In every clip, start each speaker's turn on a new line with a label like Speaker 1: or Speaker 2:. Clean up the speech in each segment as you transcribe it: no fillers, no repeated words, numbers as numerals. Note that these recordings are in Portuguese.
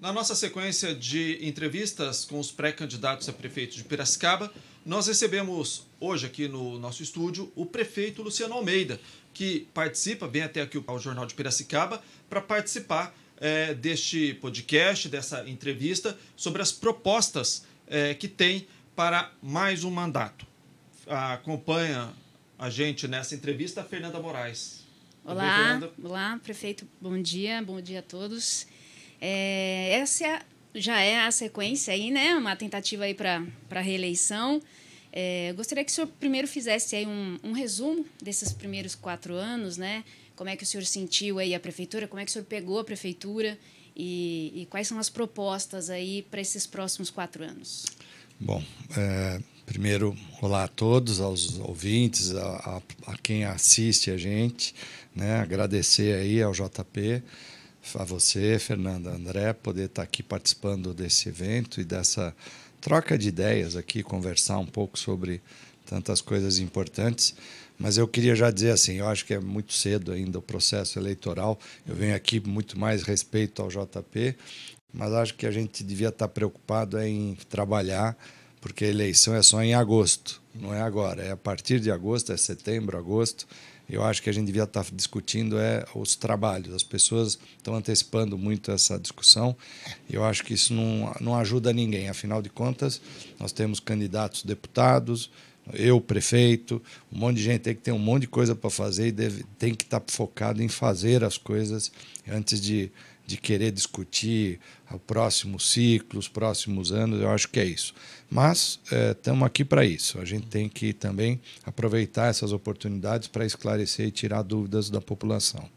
Speaker 1: Na nossa sequência de entrevistas com os pré-candidatos a prefeito de Piracicaba, nós recebemos hoje aqui no nosso estúdio o prefeito Luciano Almeida, que participa, vem até aqui ao Jornal de Piracicaba, para participar deste podcast, dessa entrevista, sobre as propostas que tem para mais um mandato. Acompanha a gente nessa entrevista a Fernanda Moraes.
Speaker 2: Olá, olá, prefeito, bom dia a todos. Essa já é a sequência aí, né? Uma tentativa aí para reeleição. Gostaria que o senhor primeiro fizesse aí um resumo desses primeiros 4 anos, né? Como é que o senhor sentiu aí a prefeitura, como é que o senhor pegou a prefeitura e quais são as propostas aí para esses próximos 4 anos?
Speaker 3: Bom, primeiro, olá a todos, aos ouvintes, a quem assiste a gente, né? Agradecer aí ao JP, a você, Fernanda, André, poder estar aqui participando desse evento e dessa troca de ideias aqui, conversar um pouco sobre tantas coisas importantes. Mas eu queria já dizer assim, eu acho que é muito cedo ainda o processo eleitoral, eu venho aqui muito mais respeito ao JP, mas acho que a gente devia estar preocupado em trabalhar, porque a eleição é só em agosto, não é agora, é a partir de agosto, é setembro, agosto. Eu acho que a gente devia estar discutindo os trabalhos. As pessoas estão antecipando muito essa discussão e eu acho que isso não ajuda ninguém. Afinal de contas, nós temos candidatos deputados, eu, prefeito, um monte de gente tem que ter um monte de coisa para fazer e tem que estar focado em fazer as coisas antes de querer discutir o próximo ciclo, os próximos anos. Eu acho que é isso. Mas estamos aqui para isso. A gente tem que também aproveitar essas oportunidades para esclarecer e tirar dúvidas da população.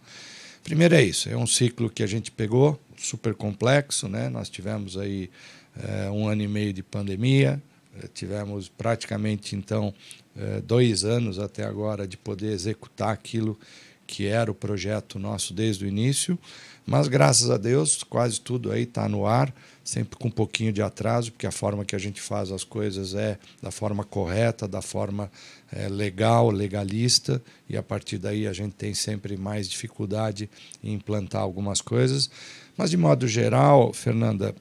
Speaker 3: Primeiro é isso, é um ciclo que a gente pegou, super complexo, né? Nós tivemos aí 1 ano e meio de pandemia, tivemos praticamente, então, 2 anos até agora de poder executar aquilo que era o projeto nosso desde o início, mas, graças a Deus, quase tudo aí está no ar, sempre com um pouquinho de atraso, porque a forma que a gente faz as coisas é da forma correta, da forma legal, legalista, e a partir daí a gente tem sempre mais dificuldade em implantar algumas coisas. Mas, de modo geral, Fernanda,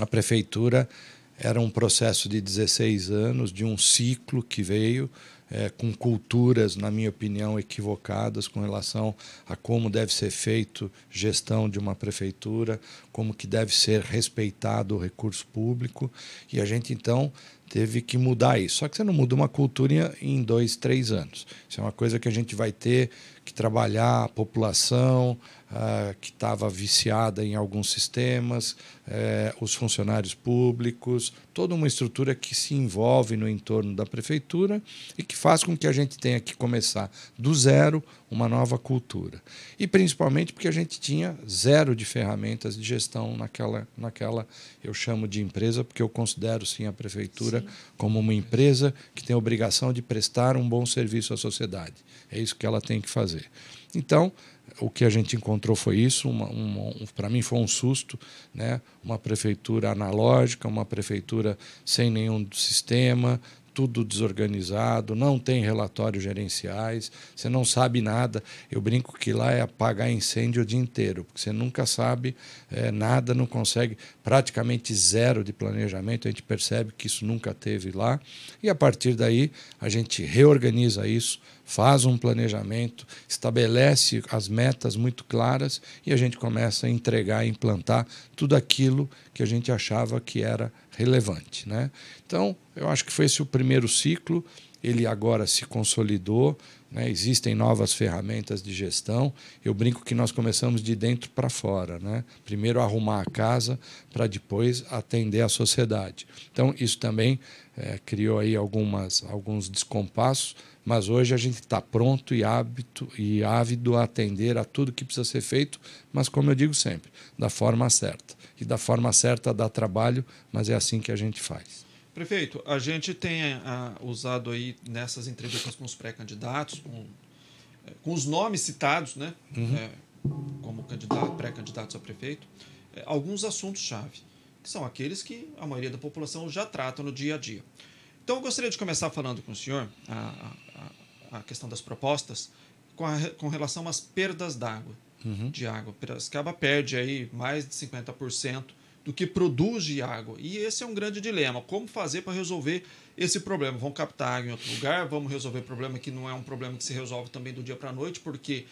Speaker 3: a prefeitura era um processo de 16 anos, de um ciclo que veio com culturas, na minha opinião, equivocadas com relação a como deve ser feito gestão de uma prefeitura, como que deve ser respeitado o recurso público, e a gente, então, teve que mudar isso. Só que você não muda uma cultura em 2, 3 anos. Isso é uma coisa que a gente vai ter que trabalhar a população, que estava viciada em alguns sistemas, os funcionários públicos, toda uma estrutura que se envolve no entorno da prefeitura e que faz com que a gente tenha que começar do zero uma nova cultura. E principalmente porque a gente tinha 0 de ferramentas de gestão naquela eu chamo de empresa, porque eu considero sim a prefeitura como uma empresa que tem a obrigação de prestar um bom serviço à sociedade. É isso que ela tem que fazer. Então, o que a gente encontrou foi isso, para mim foi um susto, né? Uma prefeitura analógica, uma prefeitura sem nenhum sistema, tudo desorganizado, não tem relatórios gerenciais, você não sabe nada. Eu brinco que lá é apagar incêndio o dia inteiro, porque você nunca sabe nada, não consegue, praticamente 0 de planejamento, a gente percebe que isso nunca teve lá, e a partir daí a gente reorganiza isso, faz um planejamento, estabelece as metas muito claras e a gente começa a entregar e implantar tudo aquilo que a gente achava que era relevante, né? Então, eu acho que foi esse o primeiro ciclo, ele agora se consolidou, né? Existem novas ferramentas de gestão. Eu brinco que nós começamos de dentro para fora, né? Primeiro arrumar a casa para depois atender a sociedade. Então, isso também criou aí alguns descompassos, mas hoje a gente está pronto e ávido a atender a tudo que precisa ser feito, mas, como eu digo sempre, da forma certa. E da forma certa dá trabalho, mas é assim que a gente faz.
Speaker 1: Prefeito, a gente tem usado aí nessas entrevistas com os pré-candidatos, com os nomes citados, né, como pré-candidatos a prefeito, alguns assuntos-chave, que são aqueles que a maioria da população já trata no dia a dia. Então, eu gostaria de começar falando com o senhor a questão das propostas com relação às perdas d'água, de água. Piracicaba perde aí mais de 50% do que produz de água. E esse é um grande dilema. Como fazer para resolver esse problema? Vamos captar água em outro lugar? Vamos resolver o problema que não é um problema que se resolve também do dia para a noite, porque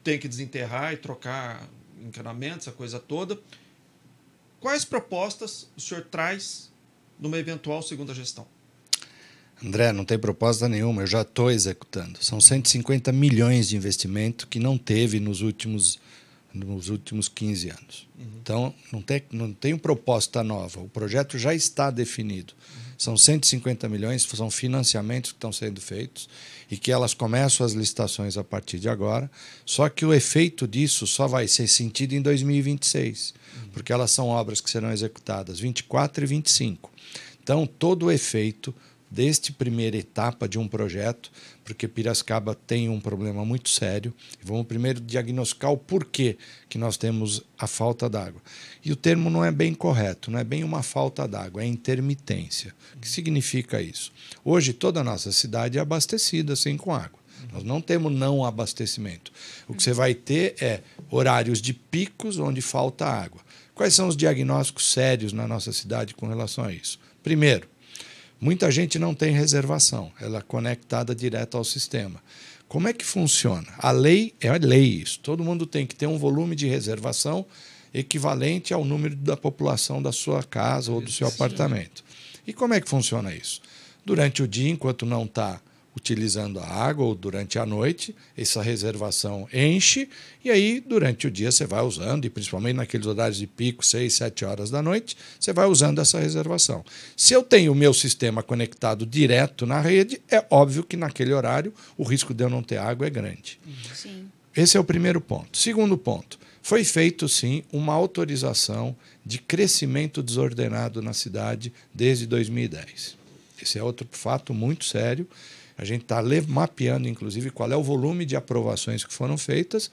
Speaker 1: tem que desenterrar e trocar encanamentos, essa coisa toda. Quais propostas o senhor traz numa eventual segunda gestão?
Speaker 3: André, não tem proposta nenhuma, eu já estou executando. São 150 milhões de investimento que não teve nos últimos 15 anos. Então, não tem proposta nova, o projeto já está definido. São 150 milhões, são financiamentos que estão sendo feitos e que elas começam as licitações a partir de agora, só que o efeito disso só vai ser sentido em 2026, porque elas são obras que serão executadas 24 e 25. Então, todo o efeito deste primeira etapa de um projeto, porque Piracicaba tem um problema muito sério. Vamos primeiro diagnosticar o porquê que nós temos a falta d'água. E o termo não é bem correto, não é bem uma falta d'água, é intermitência. O que significa isso? Hoje toda a nossa cidade é abastecida assim com água. Nós não temos não abastecimento. O que você vai ter é horários de picos onde falta água. Quais são os diagnósticos sérios na nossa cidade com relação a isso? Primeiro, muita gente não tem reservação, ela é conectada direto ao sistema. Como é que funciona? A lei é lei isso. Todo mundo tem que ter um volume de reservação equivalente ao número da população da sua casa ou do seu apartamento. E como é que funciona isso? Durante o dia, enquanto não está utilizando a água, ou durante a noite, essa reservação enche, e aí durante o dia você vai usando, e principalmente naqueles horários de pico, 6, 7 horas da noite, você vai usando essa reservação. Se eu tenho o meu sistema conectado direto na rede, é óbvio que naquele horário o risco de eu não ter água é grande.
Speaker 2: Sim.
Speaker 3: Esse é o primeiro ponto. Segundo ponto, foi feito sim uma autorização de crescimento desordenado na cidade desde 2010. Esse é outro fato muito sério. A gente está mapeando, inclusive, qual é o volume de aprovações que foram feitas,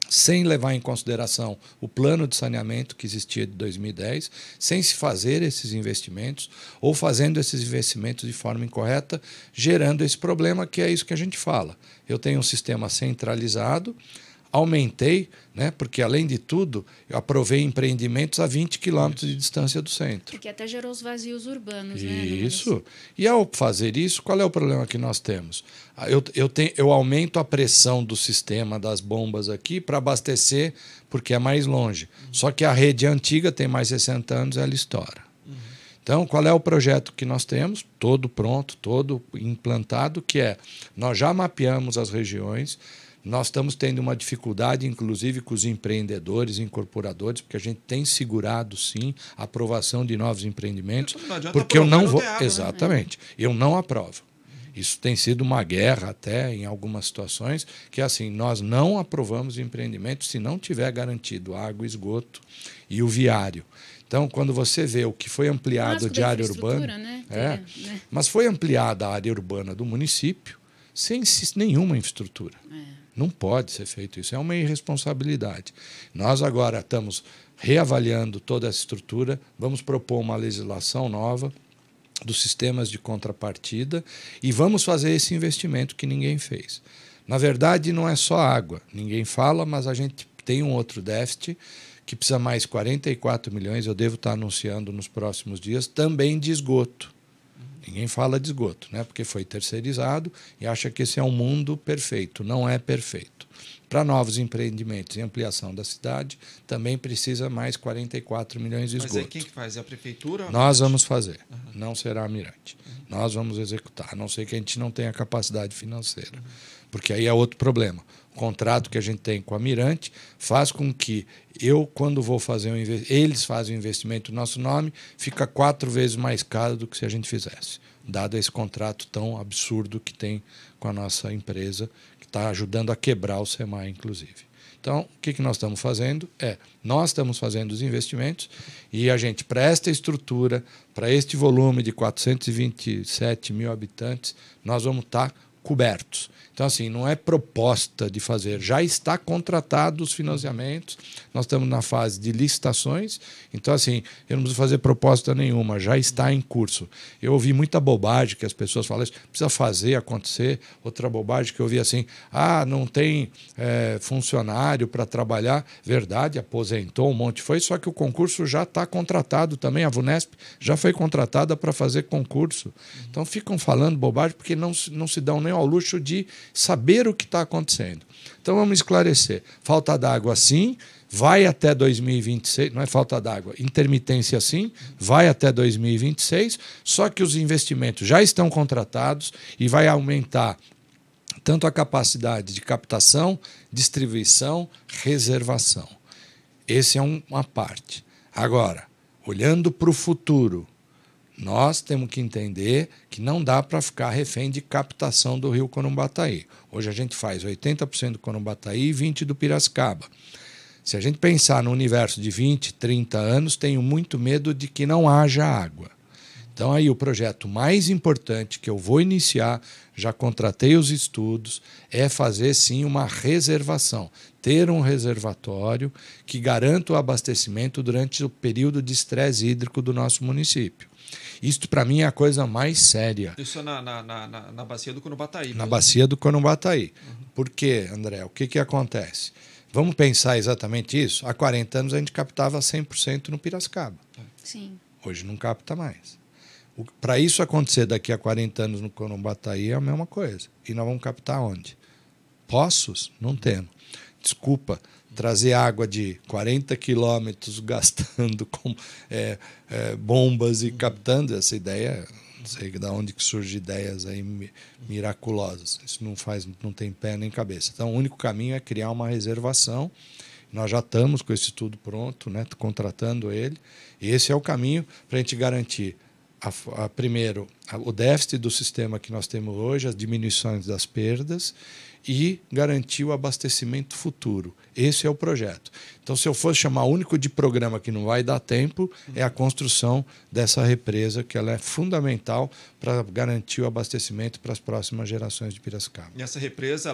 Speaker 3: sem levar em consideração o plano de saneamento que existia de 2010, sem se fazer esses investimentos, ou fazendo esses investimentos de forma incorreta, gerando esse problema, que é isso que a gente fala. Eu tenho um sistema centralizado, aumentei, né, porque, além de tudo, eu aprovei empreendimentos a 20 quilômetros de distância do centro.
Speaker 2: Porque até gerou os vazios urbanos, né?
Speaker 3: Isso. E, ao fazer isso, qual é o problema que nós temos? Eu aumento a pressão do sistema das bombas aqui para abastecer, porque é mais longe. Só que a rede antiga tem mais de 60 anos, ela estoura. Então, qual é o projeto que nós temos? Todo pronto, todo implantado, que é, nós já mapeamos as regiões. Nós estamos tendo uma dificuldade, inclusive, com os empreendedores, incorporadores, porque a gente tem segurado, sim, a aprovação de novos empreendimentos, porque eu não vou... Água, exatamente. Né? Eu não aprovo. Isso tem sido uma guerra até em algumas situações, que é assim, nós não aprovamos empreendimentos se não tiver garantido água, esgoto e o viário. Então, quando você vê o que foi ampliado de área urbana...
Speaker 2: Né?
Speaker 3: Mas foi ampliada a área urbana do município sem nenhuma infraestrutura. Não pode ser feito isso, é uma irresponsabilidade. Nós agora estamos reavaliando toda essa estrutura, vamos propor uma legislação nova dos sistemas de contrapartida e vamos fazer esse investimento que ninguém fez. Na verdade, não é só água, ninguém fala, mas a gente tem um outro déficit que precisa mais 44 milhões, eu devo estar anunciando nos próximos dias, também de esgoto. Ninguém fala de esgoto, né? Porque foi terceirizado e acha que esse é um mundo perfeito. Não é perfeito. Para novos empreendimentos e ampliação da cidade, também precisa mais 44 milhões de esgoto.
Speaker 1: Mas aí quem que faz? É a prefeitura?
Speaker 3: Nós vamos fazer. Não será a Mirante. Nós vamos executar, a não ser que a gente não tenha capacidade financeira. Porque aí é outro problema. O contrato que a gente tem com a Mirante faz com que quando vou fazer eles fazem um investimento no nosso nome, fica 4 vezes mais caro do que se a gente fizesse, dado esse contrato tão absurdo que tem com a nossa empresa, que está ajudando a quebrar o SEMAI, inclusive. Então, o que nós estamos fazendo? Nós estamos fazendo os investimentos e a gente presta estrutura para este volume de 427 mil habitantes, nós vamos estar cobertos. Então, assim, não é proposta de fazer, já está contratado os financiamentos, nós estamos na fase de licitações, então, assim, eu não preciso fazer proposta nenhuma, já está em curso. Eu ouvi muita bobagem que as pessoas falam isso, precisa fazer acontecer, outra bobagem que eu ouvi assim, não tem funcionário para trabalhar, verdade, aposentou um monte, só que o concurso já está contratado também, a VUNESP já foi contratada para fazer concurso. Então, ficam falando bobagem porque não se dão nem ao luxo de saber o que está acontecendo. Então, vamos esclarecer. Falta d'água, sim, vai até 2026, não é falta d'água, intermitência, sim, vai até 2026, só que os investimentos já estão contratados e vai aumentar tanto a capacidade de captação, distribuição, reservação. Essa é uma parte. Agora, olhando para o futuro, nós temos que entender que não dá para ficar refém de captação do rio Corumbataí. Hoje a gente faz 80% do Corumbataí e 20% do Piracicaba. Se a gente pensar no universo de 20, 30 anos, tenho muito medo de que não haja água. Então, aí o projeto mais importante que eu vou iniciar, já contratei os estudos, é fazer, sim, uma reservação. Ter um reservatório que garanta o abastecimento durante o período de estresse hídrico do nosso município. Isto, para mim, é a coisa mais séria.
Speaker 1: Isso é na bacia do Corumbataí.
Speaker 3: Na bacia do Corumbataí. Por quê, André? O que acontece? Vamos pensar exatamente isso? Há 40 anos a gente captava 100% no Piracicaba.
Speaker 2: Sim.
Speaker 3: Hoje não capta mais. Para isso acontecer daqui a 40 anos no Corumbataí é a mesma coisa. E nós vamos captar onde? Poços? Não temos. Desculpa, trazer água de 40 quilômetros gastando com bombas e captando, essa ideia, não sei de onde que surgem ideias aí miraculosas. Isso não tem pé nem cabeça. Então, o único caminho é criar uma reservação. Nós já estamos com esse estudo pronto, né, contratando ele. E esse é o caminho para a gente garantir, primeiro, o déficit do sistema que nós temos hoje, as diminuições das perdas, e garantir o abastecimento futuro. Esse é o projeto. Então, se eu fosse chamar o único de programa que não vai dar tempo, é a construção dessa represa, que ela é fundamental para garantir o abastecimento para as próximas gerações de Piracicaba.
Speaker 1: E essa represa,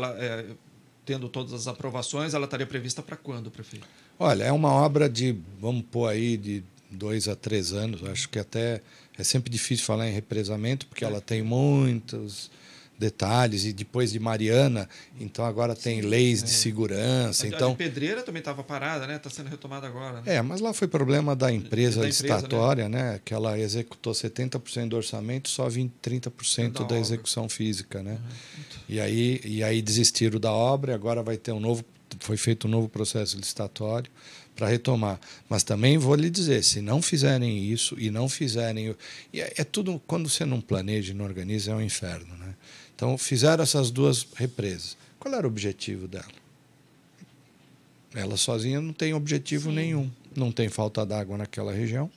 Speaker 1: tendo todas as aprovações, ela estaria prevista para quando, prefeito?
Speaker 3: Olha, é uma obra de, vamos pôr aí, de 2 a 3 anos. Acho que até é sempre difícil falar em represamento, porque ela tem muitos detalhes, e depois de Mariana, então agora tem leis de segurança. Então,
Speaker 1: a Pedreira também estava parada, né? Está sendo retomada agora. Né?
Speaker 3: Mas lá foi problema da empresa licitatória, né? Que ela executou 70% do orçamento, só 30% da execução física, né? E aí desistiram da obra, e agora vai ter foi feito um novo processo licitatório para retomar. Mas também vou lhe dizer, se não fizerem isso e não fizerem... É tudo, quando você não planeja e não organiza, é um inferno, né? Então, fizeram essas 2 represas. Qual era o objetivo dela? Ela sozinha não tem objetivo nenhum. Não tem falta d'água naquela região.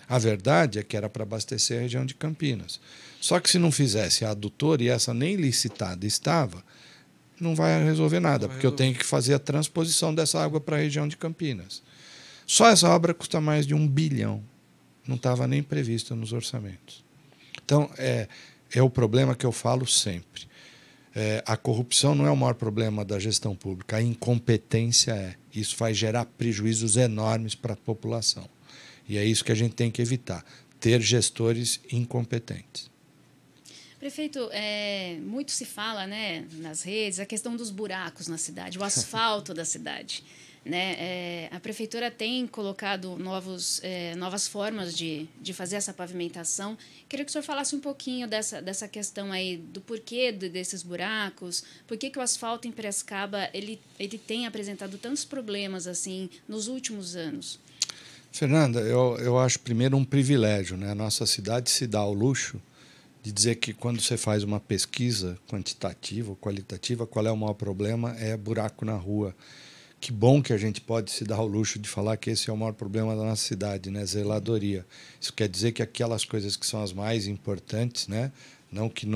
Speaker 3: A verdade é que era para abastecer a região de Campinas. Só que se não fizesse a adutora, e essa nem licitada estava, não vai resolver nada, porque eu tenho que fazer a transposição dessa água para a região de Campinas. Só essa obra custa mais de 1 bilhão. Não estava nem prevista nos orçamentos. Então, é o problema que eu falo sempre. A corrupção não é o maior problema da gestão pública, a incompetência é. Isso vai gerar prejuízos enormes para a população. E é isso que a gente tem que evitar, ter gestores incompetentes.
Speaker 2: Prefeito, muito se fala, né, nas redes, a questão dos buracos na cidade, o asfalto da cidade. Né? A prefeitura tem colocado novas formas de fazer essa pavimentação. Queria que o senhor falasse um pouquinho dessa questão aí, do porquê desses buracos, por que o asfalto em Piracicaba ele tem apresentado tantos problemas assim nos últimos anos.
Speaker 3: Fernanda, eu acho primeiro um privilégio, né? A nossa cidade se dá ao luxo de dizer que quando você faz uma pesquisa quantitativa ou qualitativa, qual é o maior problema? É buraco na rua. Que bom que a gente pode se dar ao luxo de falar que esse é o maior problema da nossa cidade, né? Zeladoria. Isso quer dizer que aquelas coisas que são as mais importantes, né? Não que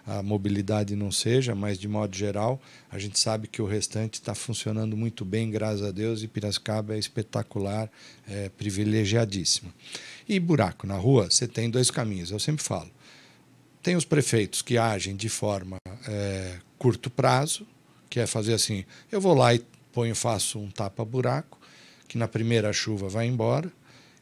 Speaker 3: a mobilidade não seja, mas de modo geral, a gente sabe que o restante está funcionando muito bem, graças a Deus, e Piracicaba é espetacular, é privilegiadíssima. E buraco na rua, você tem 2 caminhos, eu sempre falo. tem os prefeitos que agem de forma curto prazo, que é fazer assim, eu vou lá e faço um tapa-buraco, que na primeira chuva vai embora,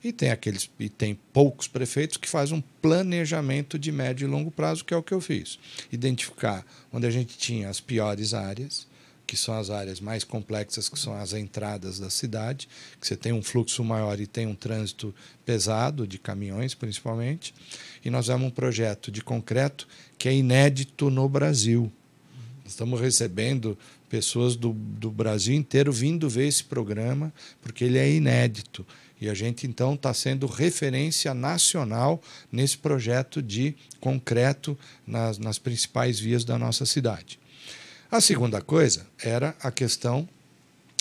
Speaker 3: e tem poucos prefeitos que fazem um planejamento de médio e longo prazo, que é o que eu fiz. Identificar onde a gente tinha as piores áreas, que são as áreas mais complexas, que são as entradas da cidade, que você tem um fluxo maior e tem um trânsito pesado, de caminhões principalmente. E nós temos um projeto de concreto que é inédito no Brasil. Nós estamos recebendo pessoas do Brasil inteiro vindo ver esse programa, porque ele é inédito. E a gente, então, está sendo referência nacional nesse projeto de concreto nas principais vias da nossa cidade. A segunda coisa era a questão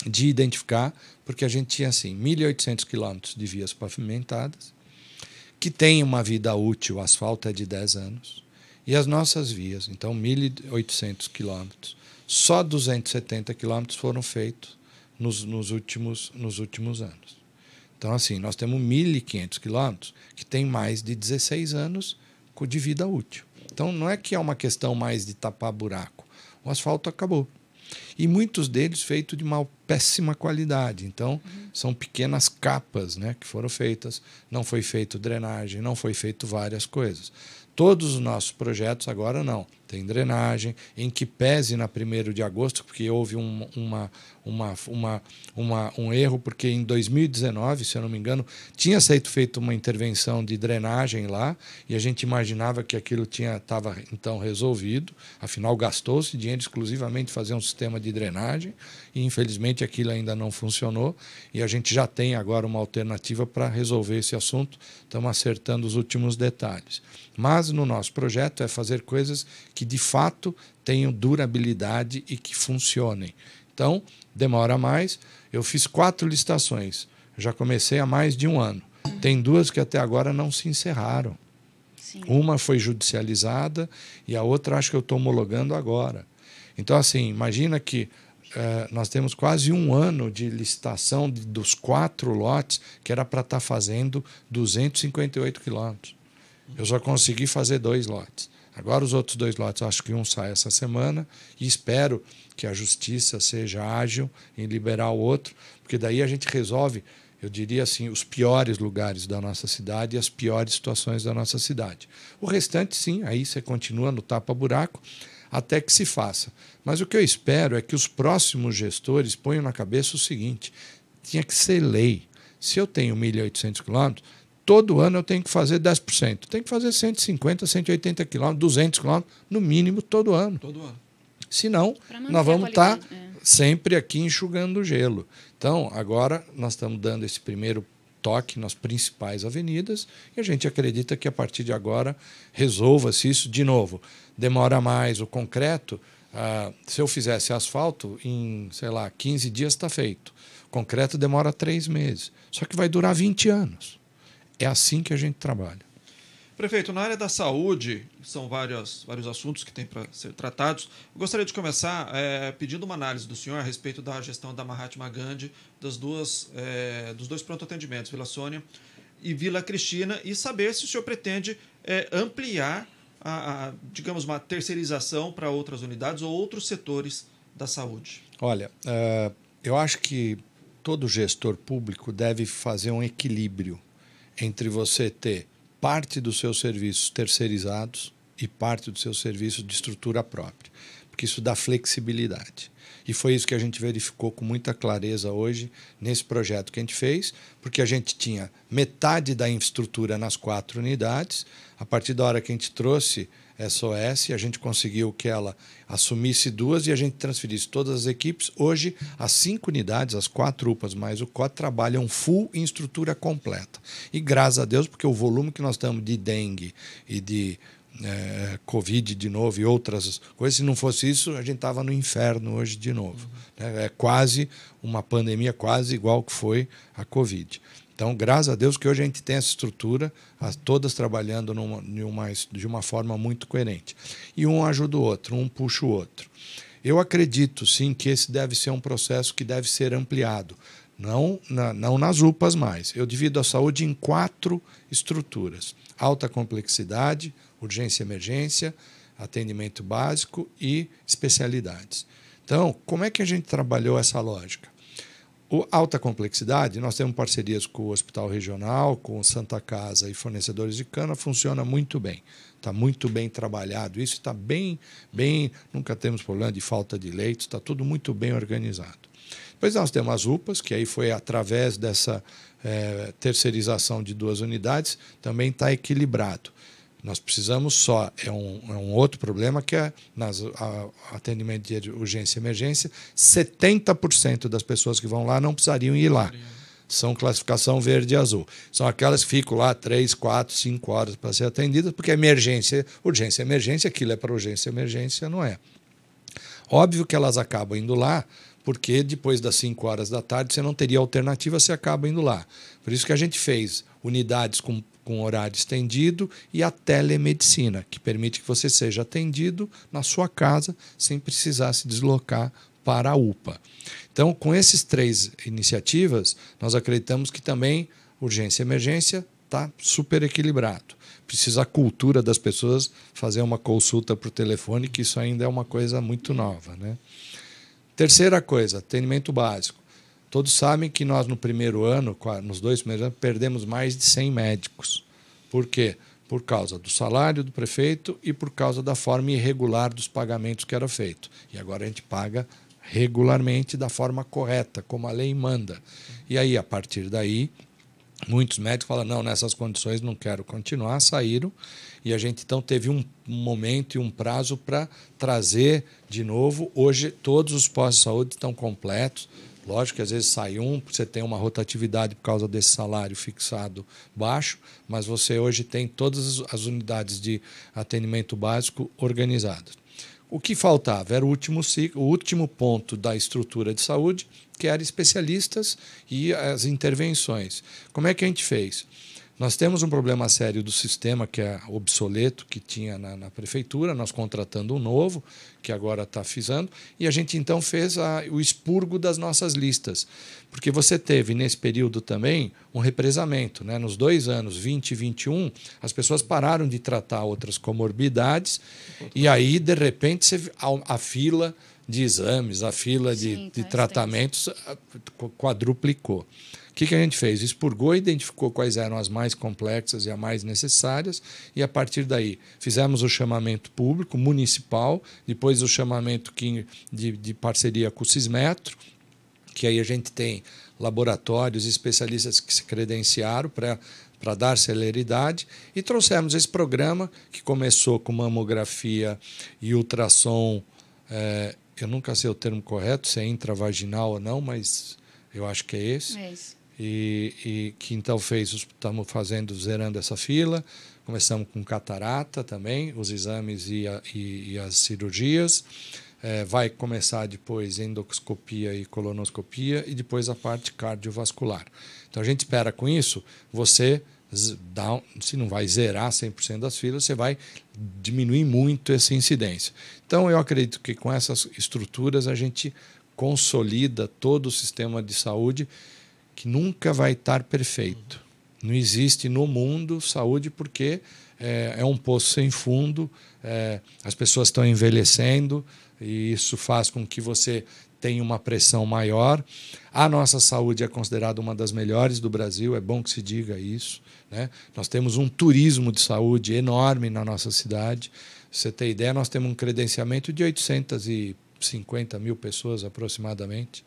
Speaker 3: de identificar, porque a gente tinha assim, 1.800 quilômetros de vias pavimentadas, que tem uma vida útil, o asfalto é de 10 anos, e as nossas vias, então 1.800 quilômetros, só 270 quilômetros foram feitos nos últimos anos. Então, assim, nós temos 1.500 quilômetros que tem mais de 16 anos de vida útil. Então, não é que é uma questão mais de tapar buraco. O asfalto acabou. E muitos deles feitos de uma péssima qualidade. Então, são pequenas capas, né, que foram feitas. Não foi feito drenagem, não foi feito várias coisas. Todos os nossos projetos agora não. Tem drenagem, em que pese na 1º de agosto, porque houve um erro, porque em 2019, se eu não me engano, tinha sido feita uma intervenção de drenagem lá, e a gente imaginava que aquilo estava então resolvido, afinal gastou-se dinheiro exclusivamente fazer um sistema de drenagem, e infelizmente aquilo ainda não funcionou, e a gente já tem agora uma alternativa para resolver esse assunto, estamos acertando os últimos detalhes. Mas no nosso projeto é fazer coisas que de fato tenham durabilidade e que funcionem. Então, demora mais. Eu fiz 4 licitações, já comecei há mais de um ano. Tem 2 que até agora não se encerraram.
Speaker 2: Sim.
Speaker 3: Uma foi judicializada e a outra acho que eu estou homologando agora. Então, assim, imagina que nós temos quase um ano de licitação dos 4 lotes que era para estar fazendo 258 quilômetros. Eu só consegui fazer 2 lotes. Agora os outros 2 lotes, acho que um sai essa semana e espero que a justiça seja ágil em liberar o outro, porque daí a gente resolve, eu diria assim, os piores lugares da nossa cidade e as piores situações da nossa cidade. O restante, sim, aí você continua no tapa-buraco até que se faça. Mas o que eu espero é que os próximos gestores ponham na cabeça o seguinte, tinha que ser lei. Se eu tenho 1.800 quilômetros, todo ano eu tenho que fazer 10%. Tenho que fazer 150, 180 quilômetros, 200 quilômetros, no mínimo, todo ano.
Speaker 1: Todo ano.
Speaker 3: Senão, nós vamos estar sempre aqui enxugando o gelo. Então, agora nós estamos dando esse primeiro toque nas principais avenidas e a gente acredita que a partir de agora resolva-se isso de novo. Demora mais o concreto. Se eu fizesse asfalto, em, sei lá, 15 dias está feito. O concreto demora 3 meses. Só que vai durar 20 anos. É assim que a gente trabalha.
Speaker 1: Prefeito, na área da saúde, são vários assuntos que tem para ser tratados. Eu gostaria de começar pedindo uma análise do senhor a respeito da gestão da Mahatma Gandhi, dos 2 pronto-atendimentos, Vila Sônia e Vila Cristina, e saber se o senhor pretende ampliar, digamos, uma terceirização para outras unidades ou outros setores da saúde.
Speaker 3: Olha, eu acho que todo gestor público deve fazer um equilíbrio entre você ter parte dos seus serviços terceirizados e parte dos seus serviços de estrutura própria, porque isso dá flexibilidade. E foi isso que a gente verificou com muita clareza hoje nesse projeto que a gente fez, porque a gente tinha metade da infraestrutura nas 4 unidades, a partir da hora que a gente trouxe SOS, a gente conseguiu que ela assumisse 2 e a gente transferisse todas as equipes. Hoje, as 5 unidades, as 4 UPAs mais o COT, trabalham full em estrutura completa. E graças a Deus, porque o volume que nós estamos de dengue e de Covid de novo e outras coisas, se não fosse isso, a gente estava no inferno hoje de novo. É quase uma pandemia, quase igual que foi a Covid. Então, graças a Deus que hoje a gente tem essa estrutura, todas trabalhando de uma forma muito coerente. E um ajuda o outro, um puxa o outro. Eu acredito, sim, que esse deve ser um processo que deve ser ampliado. Não nas UPAs mais. Eu divido a saúde em 4 estruturas. Alta complexidade, urgência e emergência, atendimento básico e especialidades. Então, como é que a gente trabalhou essa lógica? Alta complexidade, nós temos parcerias com o Hospital Regional, com Santa Casa e fornecedores de cana, funciona muito bem. Está muito bem trabalhado, isso está bem, nunca temos problema de falta de leitos, está tudo muito bem organizado. Depois nós temos as UPAs, que aí foi através dessa terceirização de 2 unidades, também está equilibrado. Nós precisamos só, é um outro problema, que é nas atendimento de urgência e emergência, 70% das pessoas que vão lá não precisariam ir lá. São classificação verde e azul. São aquelas que ficam lá 3, 4, 5 horas para ser atendidas, porque urgência e emergência, aquilo é para urgência e emergência, não é. Óbvio que elas acabam indo lá, porque depois das 5 horas da tarde você não teria alternativa, você acaba indo lá. Por isso que a gente fez unidades com horário estendido e a telemedicina, que permite que você seja atendido na sua casa sem precisar se deslocar para a UPA. Então, com essas 3 iniciativas, nós acreditamos que também urgência e emergência está super equilibrado. Precisa a cultura das pessoas fazer uma consulta por telefone, que isso ainda é uma coisa muito nova, né? Terceira coisa, atendimento básico. Todos sabem que nós, no primeiro ano, nos 2 primeiros anos, perdemos mais de 100 médicos. Por quê? Por causa do salário do prefeito e por causa da forma irregular dos pagamentos que era feito. E agora a gente paga regularmente da forma correta, como a lei manda. E aí, a partir daí, muitos médicos falam, não, nessas condições não quero continuar, saíram. E a gente, então, teve um momento e um prazo para trazer de novo. Hoje, todos os postos de saúde estão completos. Lógico que às vezes sai você tem uma rotatividade por causa desse salário fixado baixo, mas você hoje tem todas as unidades de atendimento básico organizadas. O que faltava era o último ponto da estrutura de saúde, que era especialistas e as intervenções. Como é que a gente fez? Nós temos um problema sério do sistema, que é obsoleto, que tinha na prefeitura, nós contratando um novo, que agora está fisando, e a gente então fez o expurgo das nossas listas. Porque você teve, nesse período também, um represamento, né? Nos 2 anos, 20 e 21, as pessoas pararam de tratar outras comorbidades, e aí, de repente, a fila de exames, a fila de tratamentos quadruplicou. O que a gente fez? Expurgou, identificou quais eram as mais complexas e as mais necessárias, e a partir daí fizemos o chamamento público, municipal, depois o chamamento de parceria com o Cismetro, que aí a gente tem laboratórios e especialistas que se credenciaram para dar celeridade, e trouxemos esse programa que começou com mamografia e ultrassom, eu nunca sei o termo correto, se é intravaginal ou não, mas eu acho que é esse.
Speaker 2: É isso.
Speaker 3: E que então estamos zerando essa fila. Começamos com catarata também, os exames e as cirurgias. Vai começar depois endoscopia e colonoscopia e depois a parte cardiovascular. Então a gente espera com isso você se não vai zerar 100% das filas, você vai diminuir muito essa incidência. Então eu acredito que com essas estruturas a gente consolida todo o sistema de saúde, que nunca vai estar perfeito. Não existe no mundo saúde porque é um poço sem fundo, as pessoas estão envelhecendo e isso faz com que você tenha uma pressão maior. A nossa saúde é considerada uma das melhores do Brasil, é bom que se diga isso, né? Nós temos um turismo de saúde enorme na nossa cidade. Pra você ter ideia, nós temos um credenciamento de 850 mil pessoas aproximadamente.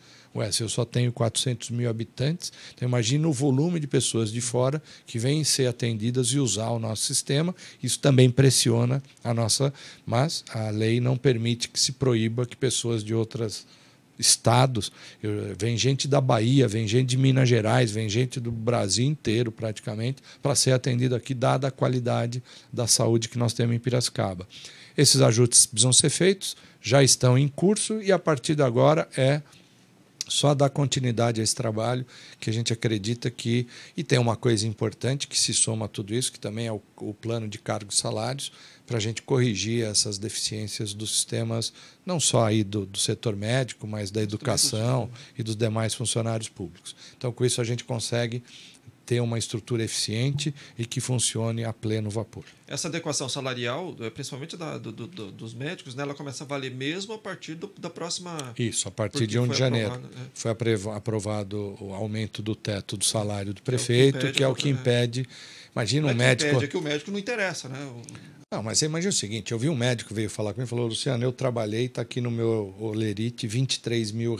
Speaker 3: Se eu só tenho 400 mil habitantes, então imagina o volume de pessoas de fora que vêm ser atendidas e usar o nosso sistema. Isso também pressiona a nossa, mas a lei não permite que se proíba que pessoas de outros estados, vem gente da Bahia, vem gente de Minas Gerais, vem gente do Brasil inteiro praticamente para ser atendido aqui, dada a qualidade da saúde que nós temos em Piracicaba. Esses ajustes precisam ser feitos, já estão em curso e a partir de agora só dar continuidade a esse trabalho, que a gente acredita que... E tem uma coisa importante que se soma a tudo isso, que também é o plano de cargos e salários, para a gente corrigir essas deficiências dos sistemas, não só aí do setor médico, mas da educação e dos demais funcionários públicos. Então, com isso, a gente consegue ter uma estrutura eficiente e que funcione a pleno vapor.
Speaker 1: Essa adequação salarial, principalmente dos médicos, né, ela começa a valer mesmo a partir da próxima...
Speaker 3: Isso, a partir de 1 de janeiro.
Speaker 1: Aprovado,
Speaker 3: foi aprovado o aumento do teto do salário do prefeito, que é o que impede... Imagina um médico...
Speaker 1: Impede, é que o médico não interessa, né?
Speaker 3: Não, mas você imagina o seguinte, eu vi um médico veio falar comigo e falou, Luciano, eu trabalhei, está aqui no meu Olerite, R$23 mil,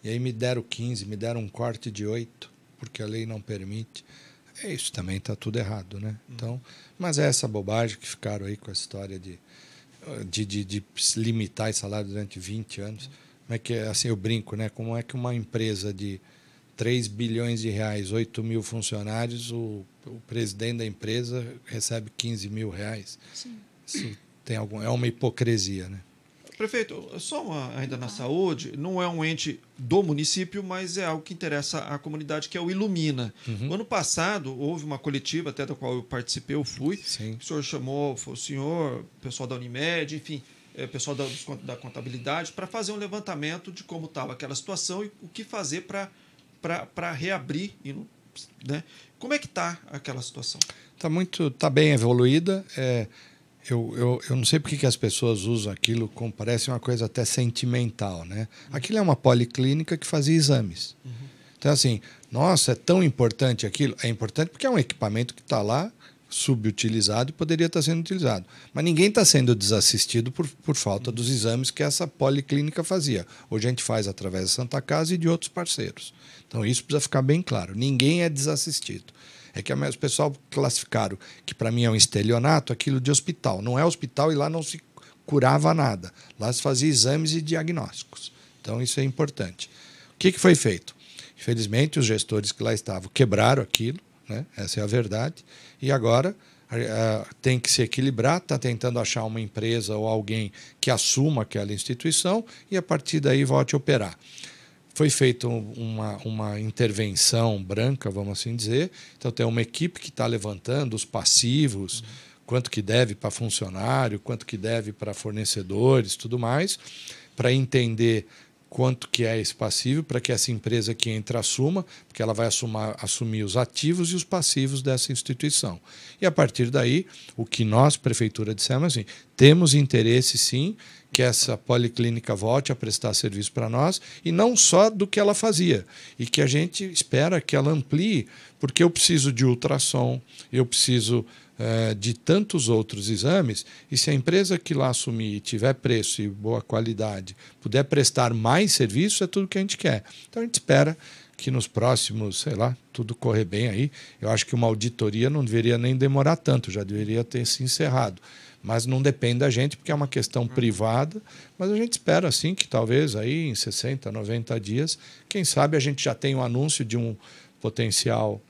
Speaker 3: e aí me deram 15, me deram um corte de 8, porque a lei não permite. Isso também está tudo errado, né? Então, mas é essa bobagem que ficaram aí com a história de limitar esse salário durante 20 anos. Como é que é, assim, eu brinco, né? Como é que uma empresa de 3 bilhões de reais, 8 mil funcionários, o presidente da empresa recebe 15 mil reais?
Speaker 2: Sim.
Speaker 3: Isso é uma hipocrisia, né?
Speaker 1: Prefeito, ainda na saúde, não é um ente do município, mas é algo que interessa à comunidade, que é o Ilumina. No ano passado, houve uma coletiva, até da qual eu participei, eu fui.
Speaker 3: Sim.
Speaker 1: O senhor chamou, foi o senhor, pessoal da Unimed, enfim, pessoal da contabilidade, para fazer um levantamento de como estava aquela situação e o que fazer para reabrir, né? Como é que está aquela situação?
Speaker 3: Tá bem evoluída. Eu não sei porque que as pessoas usam aquilo como parece uma coisa até sentimental, né? Aquilo é uma policlínica que fazia exames. Então, assim, nossa, é tão importante aquilo? É importante porque é um equipamento que está lá, subutilizado, e poderia estar sendo utilizado. Mas ninguém está sendo desassistido por falta dos exames que essa policlínica fazia. Hoje a gente faz através da Santa Casa e de outros parceiros. Então, isso precisa ficar bem claro. Ninguém é desassistido. É que o pessoal classificaram que para mim é um estelionato aquilo de hospital. Não é hospital e lá não se curava nada. Lá se fazia exames e diagnósticos. Então isso é importante. O que foi feito? Infelizmente os gestores que lá estavam quebraram aquilo, né? Essa é a verdade. E agora tem que se equilibrar, está tentando achar uma empresa ou alguém que assuma aquela instituição e a partir daí volte a operar. Foi feita uma intervenção branca, vamos assim dizer. Então, tem uma equipe que está levantando os passivos, quanto que deve para funcionário, quanto que deve para fornecedores, tudo mais, para entender quanto que é esse passivo, para que essa empresa que entra assuma, porque ela vai assumir os ativos e os passivos dessa instituição. E, a partir daí, o que nós, Prefeitura, dissemos assim, temos interesse, sim, que essa policlínica volte a prestar serviço para nós, e não só do que ela fazia, e que a gente espera que ela amplie, porque eu preciso de ultrassom, eu preciso de tantos outros exames, e se a empresa que lá assumir tiver preço e boa qualidade, puder prestar mais serviço, é tudo que a gente quer. Então a gente espera que nos próximos, sei lá, tudo correr bem aí. Eu acho que uma auditoria não deveria nem demorar tanto, já deveria ter se encerrado. Mas não depende da gente, porque é uma questão privada, mas a gente espera assim que talvez aí em 60, 90 dias, quem sabe a gente já tenha um anúncio de um potencial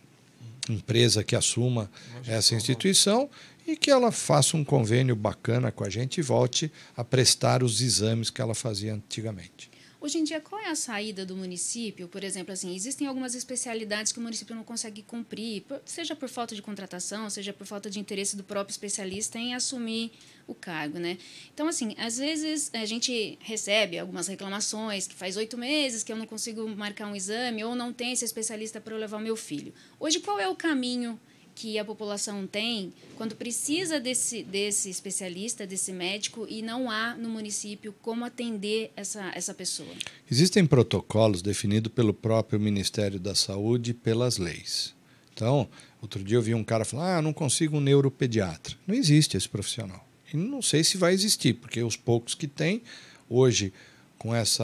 Speaker 3: empresa que assuma essa instituição e que ela faça um convênio bacana com a gente e volte a prestar os exames que ela fazia antigamente.
Speaker 2: Hoje em dia, qual é a saída do município? Por exemplo, assim, existem algumas especialidades que o município não consegue cumprir, seja por falta de contratação, seja por falta de interesse do próprio especialista em assumir o cargo, né? Então, assim, às vezes a gente recebe algumas reclamações que faz 8 meses que eu não consigo marcar um exame ou não tem esse especialista para eu levar o meu filho. Hoje, qual é o caminho que a população tem quando precisa desse especialista, desse médico, e não há no município como atender essa pessoa?
Speaker 3: Existem protocolos definidos pelo próprio Ministério da Saúde e pelas leis. Então, outro dia eu vi um cara falar, não consigo um neuropediatra. Não existe esse profissional. E não sei se vai existir, porque os poucos que tem, hoje, com esse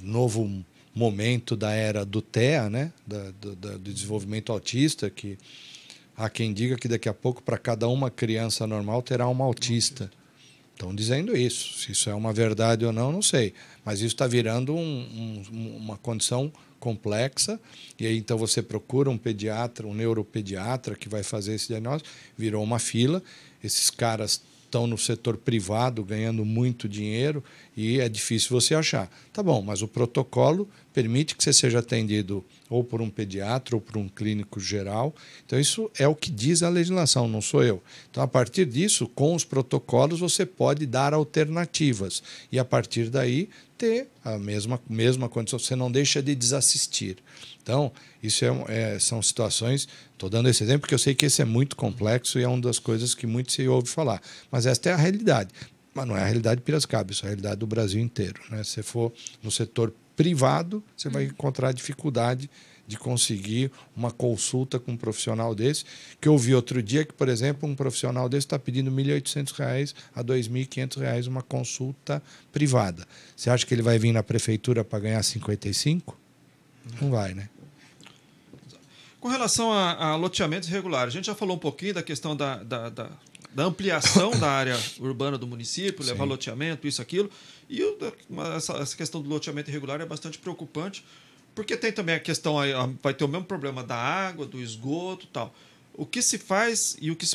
Speaker 3: novo momento da era do TEA, né? do desenvolvimento autista, que há quem diga que daqui a pouco, para cada uma criança normal, terá uma autista. Estão dizendo isso. Se isso é uma verdade ou não, não sei. Mas isso está virando uma condição complexa. E aí, então, você procura um pediatra, um neuropediatra que vai fazer esse diagnóstico. Virou uma fila. Esses caras estão no setor privado ganhando muito dinheiro e é difícil você achar. Tá bom, mas o protocolo permite que você seja atendido ou por um pediatra ou por um clínico geral. Então, isso é o que diz a legislação, não sou eu. Então, a partir disso, com os protocolos, você pode dar alternativas. E, a partir daí, ter a mesma condição. Você não deixa de desassistir. Então, isso são situações... Estou dando esse exemplo porque eu sei que esse é muito complexo e é uma das coisas que muito se ouve falar. Mas esta é a realidade. Mas não é a realidade de Piracicaba, isso é a realidade do Brasil inteiro, né? Se você for no setor privado, você vai encontrar dificuldade de conseguir uma consulta com um profissional desse, que eu vi outro dia que, por exemplo, um profissional desse está pedindo R$ 1.800 a R$ 2.500 uma consulta privada. Você acha que ele vai vir na prefeitura para ganhar 55? Não vai, né?
Speaker 1: Com relação a loteamentos irregulares, a gente já falou um pouquinho da questão da ampliação da área urbana do município, levar loteamento, isso, aquilo. E essa questão do loteamento irregular é bastante preocupante, porque tem também a questão, vai ter o mesmo problema da água, do esgoto e tal. O que se faz e o que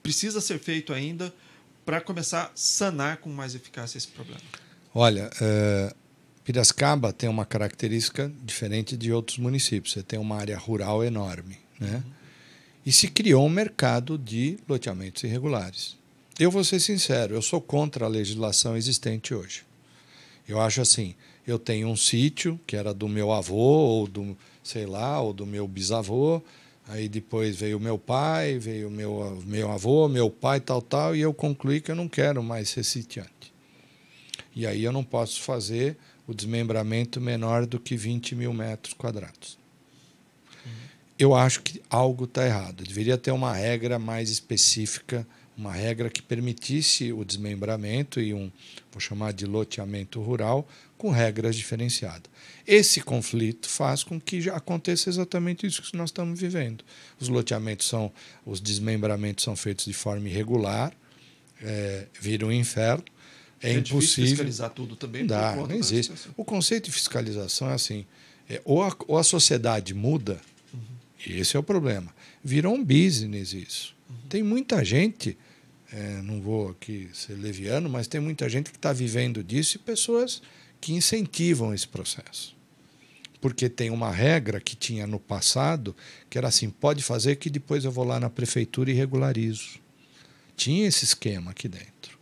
Speaker 1: precisa ser feito ainda para começar a sanar com mais eficácia esse problema?
Speaker 3: Olha, Piracicaba tem uma característica diferente de outros municípios. Você tem uma área rural enorme, né? E se criou um mercado de loteamentos irregulares. Eu vou ser sincero, eu sou contra a legislação existente hoje. Eu acho assim, eu tenho um sítio que era do meu avô, ou do, sei lá, ou do meu bisavô, aí depois veio meu pai, veio meu avô, meu pai, tal, e eu concluí que eu não quero mais ser sitiante. E aí eu não posso fazer o desmembramento menor do que 20 mil metros quadrados. Eu acho que algo está errado. Deveria ter uma regra mais específica, uma regra que permitisse o desmembramento e vou chamar de loteamento rural, com regras diferenciadas. Esse conflito faz com que já aconteça exatamente isso que nós estamos vivendo. Os desmembramentos são feitos de forma irregular, vira um inferno. É impossível
Speaker 1: fiscalizar tudo também.
Speaker 3: Não existe. O conceito de fiscalização é assim: ou a sociedade muda. E esse é o problema. Virou um business isso. Tem muita gente, não vou aqui ser leviano, mas tem muita gente que está vivendo disso e pessoas que incentivam esse processo. Porque tem uma regra que tinha no passado, que era assim, pode fazer que depois eu vou lá na prefeitura e regularizo. Tinha esse esquema aqui dentro.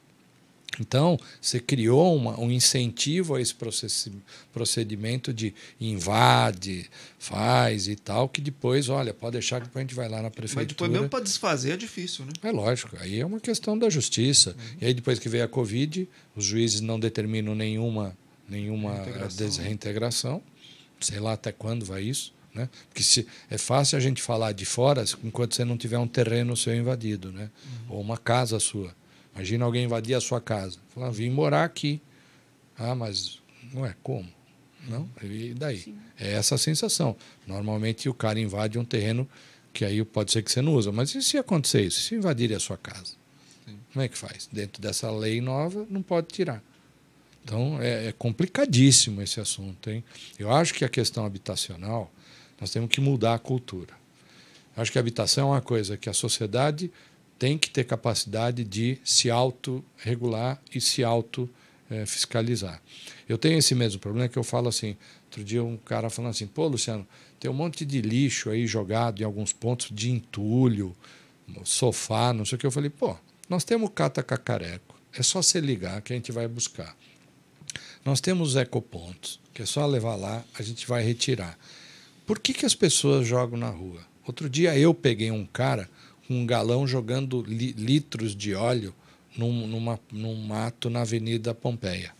Speaker 3: Então, você criou um incentivo a esse procedimento de invade, faz e tal, que depois, olha, pode deixar que depois a gente vai lá na prefeitura.
Speaker 1: Mas depois mesmo para desfazer é difícil, né?
Speaker 3: É lógico, aí é uma questão da justiça. E aí depois que veio a Covid, os juízes não determinam nenhuma reintegração. Sei lá até quando vai isso. Né? Porque é fácil a gente falar de fora enquanto você não tiver um terreno seu invadido, né? Ou uma casa sua. Imagina alguém invadir a sua casa. Falar, vim morar aqui. Ah, mas não é como? Não? E daí? Sim. É essa a sensação. Normalmente o cara invade um terreno que aí pode ser que você não usa. Mas e se acontecer isso? Se invadirem a sua casa? Sim. Como é que faz? Dentro dessa lei nova, não pode tirar. Então, é complicadíssimo esse assunto, hein? Eu acho que a questão habitacional, nós temos que mudar a cultura. Eu acho que a habitação é uma coisa que a sociedade tem que ter capacidade de se autorregular e se auto-fiscalizar. Eu tenho esse mesmo problema que eu falo assim, outro dia um cara falando assim, pô, Luciano, tem um monte de lixo aí jogado em alguns pontos de entulho, sofá, não sei o que. Eu falei, pô, nós temos o cata-cacareco, é só você ligar que a gente vai buscar. Nós temos os ecopontos, que é só levar lá, a gente vai retirar. Por que as pessoas jogam na rua? Outro dia eu peguei um cara com um galão jogando litros de óleo num mato na Avenida Pompeia.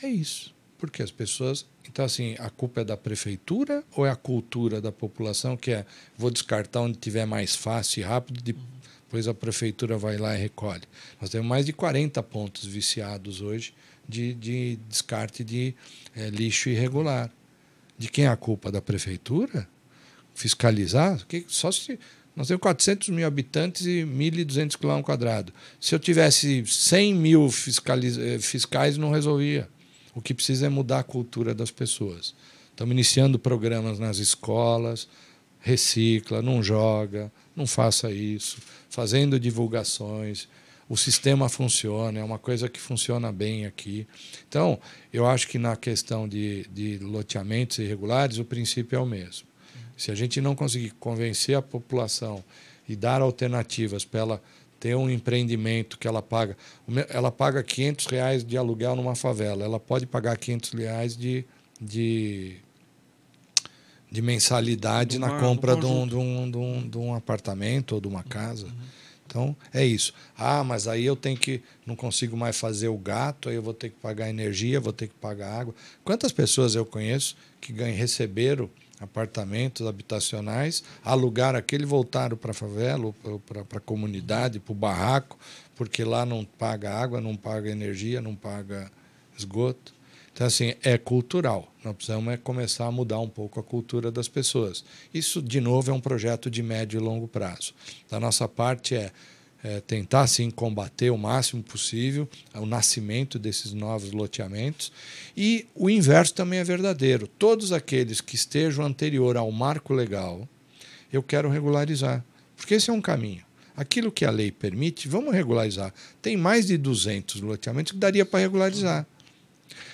Speaker 3: É isso. Porque as pessoas... Então, assim, a culpa é da prefeitura ou é a cultura da população que vou descartar onde tiver mais fácil e rápido, depois a prefeitura vai lá e recolhe. Nós temos mais de 40 pontos viciados hoje de descarte de lixo irregular. De quem é a culpa? Da prefeitura? Fiscalizar? Só se... Nós temos 400 mil habitantes e 1.200 km². Se eu tivesse 100 mil fiscais, não resolvia. O que precisa é mudar a cultura das pessoas. Estamos iniciando programas nas escolas, recicla, não joga, não faça isso, fazendo divulgações. o sistema funciona, é uma coisa que funciona bem aqui. Então, eu acho que na questão de loteamentos irregulares, o princípio é o mesmo. Se a gente não conseguir convencer a população e dar alternativas para ela ter um empreendimento que ela paga R$500 de aluguel numa favela, ela pode pagar R$500 de mensalidade na compra de um apartamento ou de uma casa. Então, é isso. Mas aí não consigo mais fazer o gato, aí eu vou ter que pagar energia, vou ter que pagar água. Quantas pessoas eu conheço que receberam apartamentos habitacionais, alugaram aquele e voltaram para a favela, para a comunidade, para o barraco, porque lá não paga água, não paga energia, não paga esgoto. Então, assim, é cultural. Nós precisamos começar a mudar um pouco a cultura das pessoas. Isso, de novo, é um projeto de médio e longo prazo. Da nossa parte é tentar, sim, combater o máximo possível o nascimento desses novos loteamentos. E o inverso também é verdadeiro. Todos aqueles que estejam anterior ao marco legal, eu quero regularizar. Porque esse é um caminho. Aquilo que a lei permite, vamos regularizar. Tem mais de 200 loteamentos que daria para regularizar.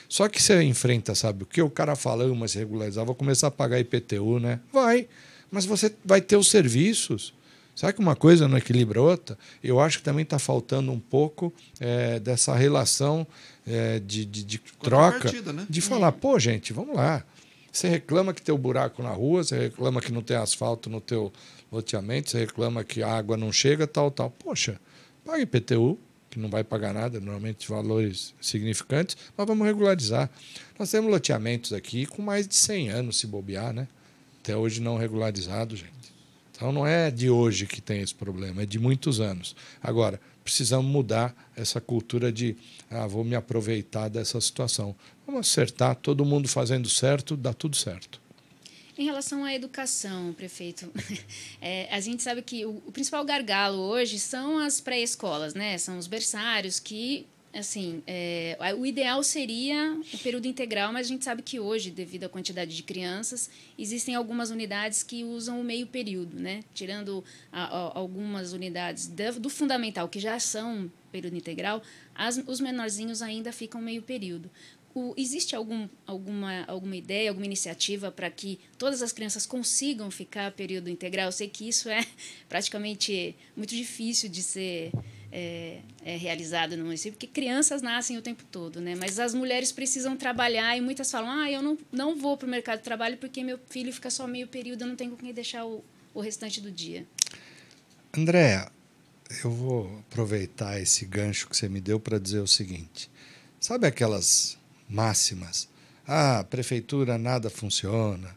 Speaker 3: Só que você enfrenta, sabe o que? O cara fala, mas se regularizar, vou começar a pagar IPTU, né? Vai, mas você vai ter os serviços. Sabe que uma coisa não equilibra a outra? Eu acho que também está faltando um pouco dessa relação de troca, né? De falar, pô, gente, vamos lá. Você reclama que tem um buraco na rua, você reclama que não tem asfalto no teu loteamento, você reclama que a água não chega, tal. Poxa, paga IPTU, que não vai pagar nada, normalmente valores significantes, mas vamos regularizar. Nós temos loteamentos aqui com mais de 100 anos, se bobear, né? Até hoje não regularizado, gente. Então não é de hoje que tem esse problema, é de muitos anos. Agora, precisamos mudar essa cultura de vou me aproveitar dessa situação. Vamos acertar, todo mundo fazendo certo, dá tudo certo.
Speaker 2: Em relação à educação, prefeito, a gente sabe que o principal gargalo hoje são as pré-escolas, né? São os berçários que, assim, o ideal seria o período integral, mas a gente sabe que hoje, devido à quantidade de crianças, existem algumas unidades que usam o meio período, né? Tirando algumas unidades do fundamental, que já são período integral, os menorzinhos ainda ficam meio período. Existe alguma ideia, alguma iniciativa para que todas as crianças consigam ficar período integral? Eu sei que isso é praticamente muito difícil de ser realizado no município, porque crianças nascem o tempo todo, né? Mas as mulheres precisam trabalhar e muitas falam, eu não vou para o mercado de trabalho porque meu filho fica só meio período, eu não tenho com quem deixar o restante do dia.
Speaker 3: Andréa, eu vou aproveitar esse gancho que você me deu para dizer o seguinte. Sabe aquelas máximas? Prefeitura nada funciona.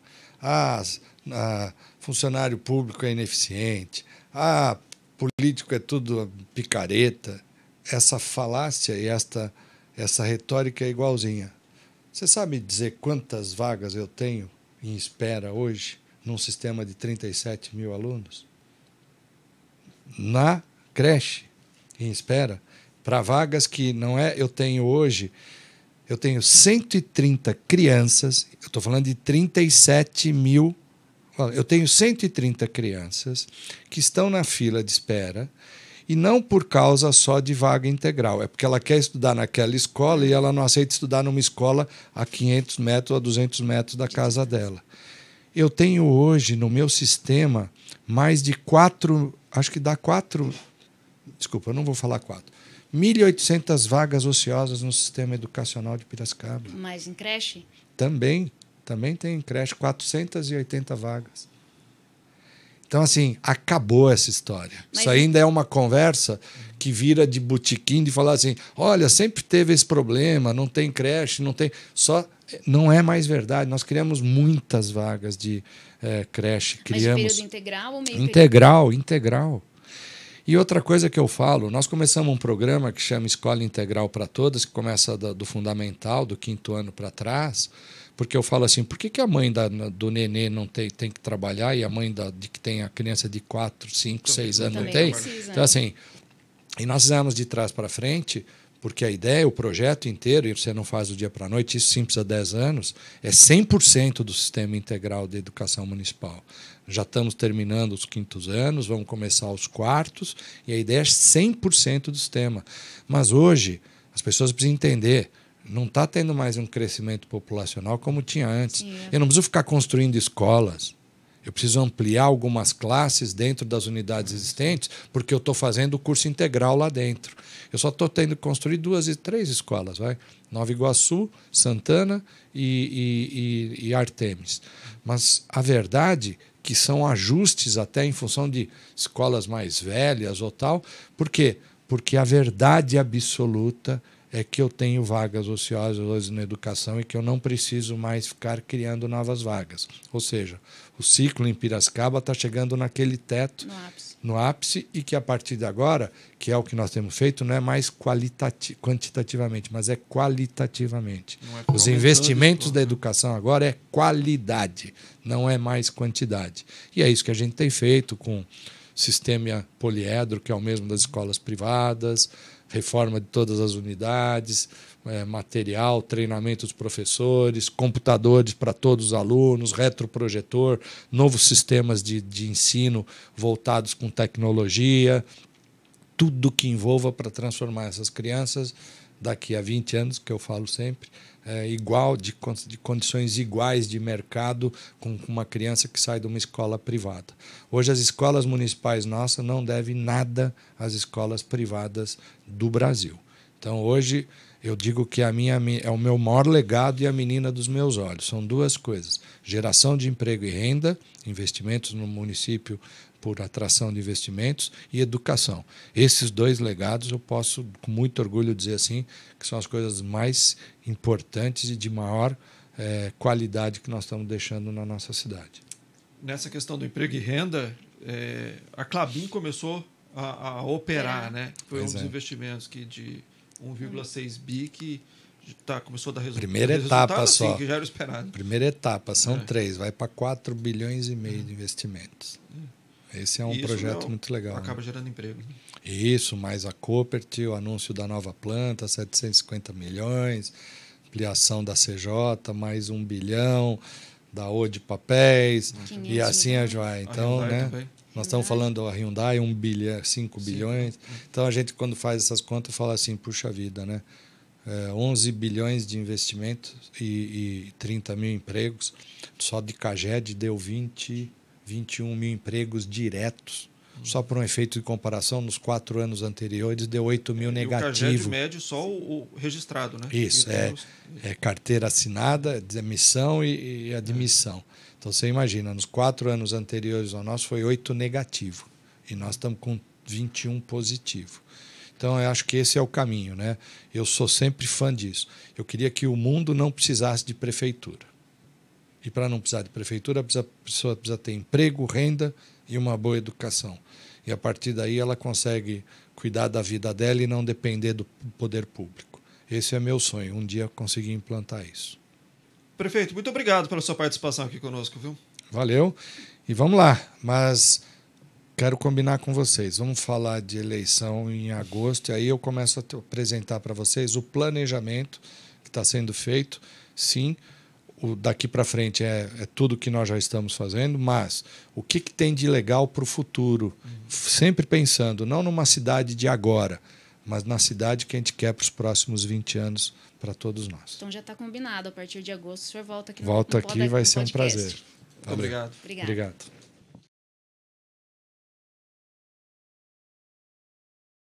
Speaker 3: Funcionário público é ineficiente. Político é tudo picareta. Essa falácia e essa retórica é igualzinha. Você sabe dizer quantas vagas eu tenho em espera hoje num sistema de 37 mil alunos? Na creche, em espera, para vagas que não é... Eu tenho 130 crianças, eu estou falando de 37 mil... Eu tenho 130 crianças que estão na fila de espera e não por causa só de vaga integral. É porque ela quer estudar naquela escola e ela não aceita estudar numa escola a 500 metros ou a 200 metros da casa dela. Eu tenho hoje no meu sistema mais de 4... Acho que dá 4... Desculpa, eu não vou falar 4. 1.800 vagas ociosas no sistema educacional de Piracicaba.
Speaker 2: Mas em creche?
Speaker 3: Também tem em creche, 480 vagas. Então, assim, acabou essa história. Isso ainda é uma conversa que vira de botequim, de falar assim, olha, sempre teve esse problema, não tem creche, não tem... Não é mais verdade. Nós criamos muitas vagas de creche.
Speaker 2: Mas de período integral ou meio
Speaker 3: período? Integral. E outra coisa que eu falo, nós começamos um programa que chama Escola Integral para Todas, que começa do fundamental, do 5º ano para trás, porque eu falo assim, por que a mãe do nenê não tem que trabalhar e a mãe de que tem a criança de 4, 5, 6 anos não tem? Então, assim, e nós fizemos de trás para frente Porque a ideia, o projeto inteiro, e você não faz do dia para a noite, isso sim precisa de 10 anos, é 100% do sistema integral de educação municipal. Já estamos terminando os 5º anos, vamos começar os 4º, e a ideia é 100% do sistema. Mas hoje, as pessoas precisam entender, não está tendo mais um crescimento populacional como tinha antes.
Speaker 2: Sim,
Speaker 3: Eu não preciso ficar construindo escolas. Eu preciso ampliar algumas classes dentro das unidades existentes, porque eu estou fazendo o curso integral lá dentro. Eu só estou tendo que construir 2 e 3 escolas, vai? Nova Iguaçu, Santana e Artemis. Mas a verdade que são ajustes até em função de escolas mais velhas ou tal. Por quê? Porque a verdade absoluta é que eu tenho vagas ociosas hoje na educação e que eu não preciso mais ficar criando novas vagas. Ou seja, o ciclo em Piracicaba está chegando naquele teto, no ápice, e que a partir de agora, que é o que nós temos feito, não é mais quantitativamente, mas é qualitativamente. Os investimentos da educação agora é qualidade, não é mais quantidade. E é isso que a gente tem feito com sistema poliedro, que é o mesmo das escolas privadas, reforma de todas as unidades, material, treinamento dos professores, computadores para todos os alunos, retroprojetor, novos sistemas de ensino voltados com tecnologia, tudo que envolva para transformar essas crianças daqui a 20 anos, que eu falo sempre, igual de condições iguais de mercado com uma criança que sai de uma escola privada. Hoje as escolas municipais nossas não devem nada às escolas privadas do Brasil. Então hoje eu digo que é o meu maior legado e a menina dos meus olhos. São 2 coisas: geração de emprego e renda, investimentos no município por atração de investimentos, e educação. Esses 2 legados eu posso, com muito orgulho, dizer assim, que são as coisas mais importantes e de maior qualidade que nós estamos deixando na nossa cidade.
Speaker 1: Nessa questão do emprego e renda, a Klabin começou a operar, né? Foi um dos investimentos de 1,6 bi que começou a dar resultado.
Speaker 3: Primeira etapa só.
Speaker 1: Que já era esperado.
Speaker 3: Primeira etapa, são 3, vai para 4,5 bilhões de investimentos. Esse é um projeto muito legal.
Speaker 1: Acaba gerando emprego.
Speaker 3: Isso, mais a Copert, o anúncio da nova planta, 750 milhões, ampliação da CJ, mais 1 bilhão, da O de papéis, e assim a gente vai. Então, né, nós estamos falando da Hyundai, 1 bilhão, 5 bilhões. Então, a gente, quando faz essas contas, fala assim, puxa vida, né? 11 bilhões de investimentos e 30 mil empregos. Só de Caged deu 21 mil empregos diretos. Só por um efeito de comparação, nos 4 anos anteriores, deu 8 mil negativo.
Speaker 1: E o Caged médio só o registrado, né?
Speaker 3: Isso, é carteira assinada, demissão e admissão. Então, você imagina, nos 4 anos anteriores ao nosso foi 8 negativo. E nós estamos com 21 positivo. Então, eu acho que esse é o caminho, né? Eu sou sempre fã disso. Eu queria que o mundo não precisasse de prefeitura. E para não precisar de prefeitura, a pessoa precisa ter emprego, renda e uma boa educação. E a partir daí ela consegue cuidar da vida dela e não depender do poder público. Esse é meu sonho, um dia conseguir implantar isso.
Speaker 1: Prefeito, muito obrigado pela sua participação aqui conosco, viu?
Speaker 3: Valeu. E vamos lá, mas quero combinar com vocês. Vamos falar de eleição em agosto e aí eu começo a apresentar para vocês o planejamento que está sendo feito. Sim, daqui para frente é tudo que nós já estamos fazendo, mas o que tem de legal para o futuro? Sempre pensando, não numa cidade de agora, mas na cidade que a gente quer para os próximos 20 anos para todos nós.
Speaker 2: Então já está combinado, a partir de agosto o senhor volta aqui.
Speaker 3: Volta aqui, vai ser um prazer.
Speaker 1: Obrigado.
Speaker 3: Obrigado.